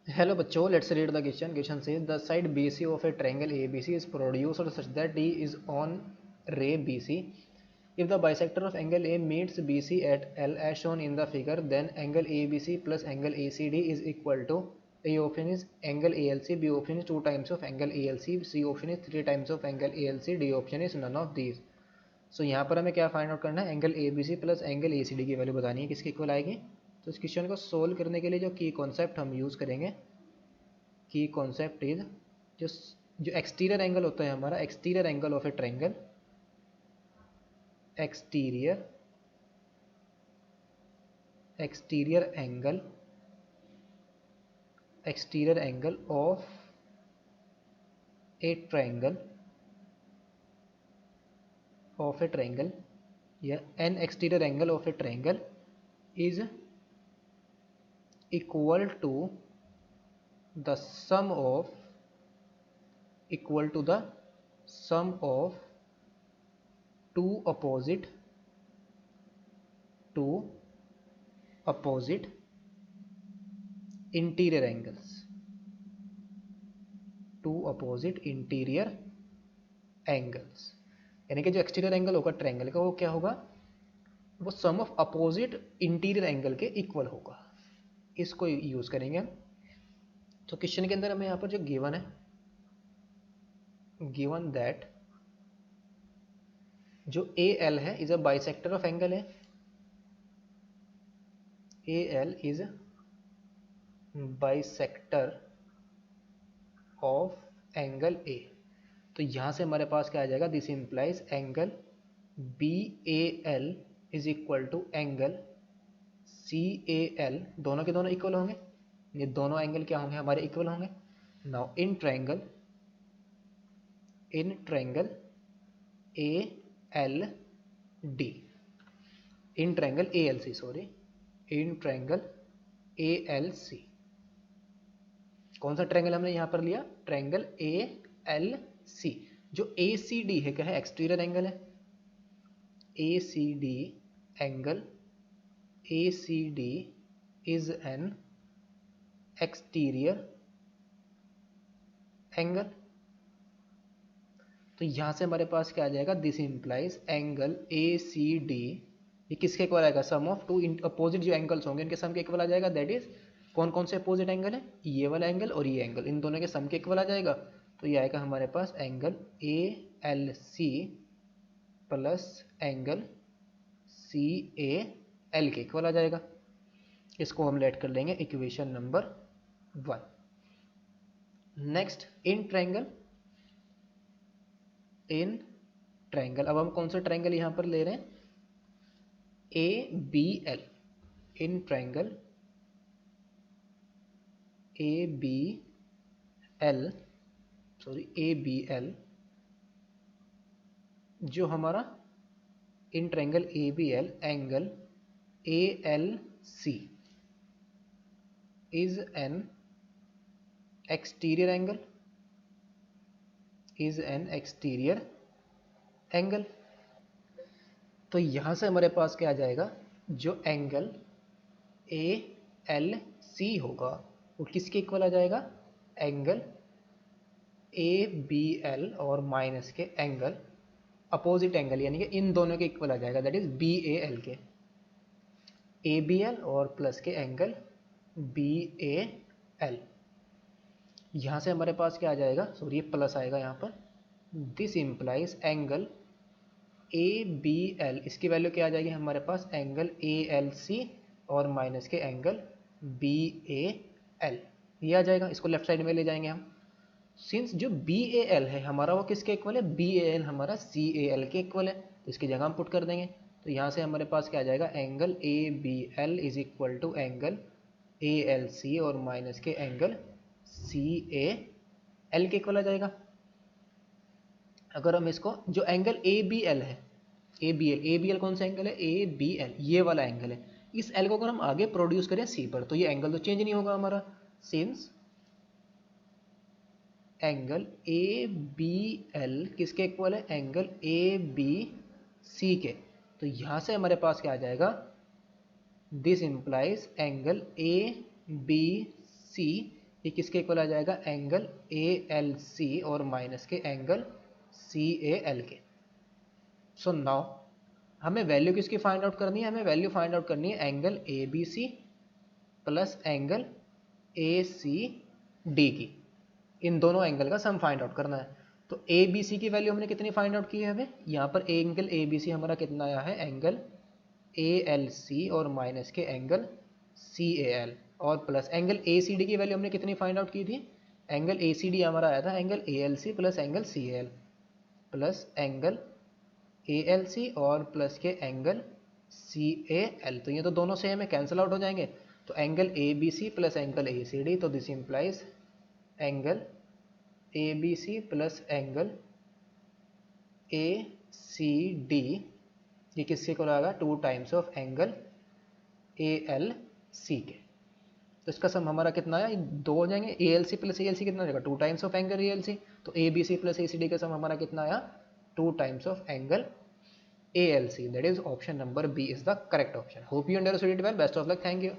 Hello बच्चों, let's read the question. Question says the side BC of a triangle ABC is produced such that D is on ray BC. If the bisector of angle A meets BC at L as shown in the figure, then angle ABC plus angle ACD is equal to A option is angle ALC, B option is 2 times of angle ALC, C option is 3 times of angle ALC, D option is none of these. सो यहाँ पर हमें क्या find out करना है, angle ABC plus angle ACD की value बतानी है किसके इक्वल आएगी। तो इस क्वेश्चन को सोल्व करने के लिए जो की कॉन्सेप्ट हम यूज़ करेंगे, की कॉन्सेप्ट इज जो जो एक्सटीरियर एंगल होता है हमारा, exterior angle of a triangle, exterior exterior angle exterior angle of a triangle या an exterior angle of a triangle is equal to the sum of two opposite interior angles, यानी कि जो exterior angle होगा triangle का वो क्या होगा, वो सम ऑफ अपोजिट इंटीरियर एंगल के इक्वल होगा। इसको यूज करेंगे हम। तो क्वेश्चन के अंदर हमें यहाँ पर जो गिवन है, गिवन दैट जो AL है is a bisector of angle है, AL is bisector of angle A। तो यहाँ से हमारे पास क्या आ जाएगा, this implies angle BAL is equal to angle CAL, दोनों के दोनों इक्वल होंगे, ये दोनों एंगल क्या होंगे, हमारे इक्वल होंगे। Now in triangle ALD, in triangle ALC, sorry, in triangle ALC, कौन सा ट्रायंगल हमने यहाँ पर लिया, ट्रायंगल ALC। जो ACD है क्या है, एक्सटीरियर एंगल है, ACD angle, ACD is an exterior angle. तो यहां से हमारे पास क्या आ जाएगा, दिस इंप्लाइज एंगल ACD, ये किसके इक्वल आएगा, सम ऑफ टू अपोजिट जो एंगल्स होंगे इनके सम के इक्वल आ जाएगा। दैट इज कौन कौन से अपोजिट एंगल है, ये वाला एंगल और ये एंगल, इन दोनों के सम के इक्वल आ जाएगा। तो ये आएगा हमारे पास angle ALC plus angle CAL के इक्वल आ जाएगा। इसको हम लेट कर लेंगे equation number 1। Next in triangle, अब हम कौन सा ट्रायंगल यहां पर ले रहे हैं, ABL, इन ट्रायंगल ABL, जो हमारा in triangle ABL angle ALC is an exterior angle, तो यहां से हमारे पास क्या आ जाएगा, जो एंगल ALC होगा वो किसके इक्वल आ जाएगा, एंगल ABL और माइनस के एंगल, अपोजिट एंगल यानी कि इन दोनों के इक्वल आ जाएगा, दैट इज BAL के, ABL और प्लस के एंगल BAL। यहां से हमारे पास क्या आ जाएगा, सॉरी ये प्लस आएगा यहाँ पर, दिस इंप्लाइज एंगल ABL, इसकी वैल्यू क्या आ जाएगी हमारे पास, एंगल ALC और माइनस के एंगल BAL, ये आ जाएगा। इसको लेफ्ट साइड में ले जाएंगे हम। सिंस जो BAL है हमारा वो किसके इक्वल है, BAL हमारा CAL के इक्वल है, तो इसकी जगह हम पुट कर देंगे। तो यहाँ से हमारे पास क्या आ जाएगा, angle ABL is equal to angle ALC और माइनस के एंगल CAL के इक्वल आ जाएगा। अगर हम इसको जो एंगल ABL है, ABL कौन सा एंगल है, ABL ये वाला एंगल है, इस L को अगर हम आगे प्रोड्यूस करें C पर तो ये एंगल तो चेंज नहीं होगा हमारा, सिंस एंगल ABL किसके इक्वल है, एंगल ABC के। तो यहां से हमारे पास क्या आ जाएगा, दिस इंप्लाइज एंगल ABC ये किसके इक्वल आ जाएगा, एंगल ए एल सी और माइनस के एंगल सी ए एल के। सो नाउ हमें वैल्यू किसकी फाइंड आउट करनी है, हमें वैल्यू फाइंड आउट करनी है angle A B C plus angle A C D की, इन दोनों एंगल का सम फाइंड आउट करना है। तो ए बी सी की वैल्यू हमने कितनी फाइंड आउट की है, हमें यहाँ पर एंगल ए बी सी हमारा कितना आया है, एंगल ए एल सी और माइनस के एंगल सी ए एल, और plus angle A C D की वैल्यू हमने कितनी फाइंड आउट की थी, एंगल ए सी डी हमारा आया था angle A L C plus angle C A L, plus angle A L C और प्लस के एंगल सी ए एल। तो ये तो दोनों सेम है, कैंसिल आउट हो जाएंगे। तो angle A B C plus angle A C D, तो this implies angle A B C plus angle A C D, ये किसके को आएगा, 2 times of angle A L C के। तो इसका सम हमारा कितना आया, 2 हो जाएंगे, A L C plus A L C कितना हो जाएगा, 2 times of angle A L C. तो A B C plus A C D का सम हमारा कितना आया, 2 times of angle A L C. That is option number B is the correct option. Hope you understood it well, best of luck, thank you.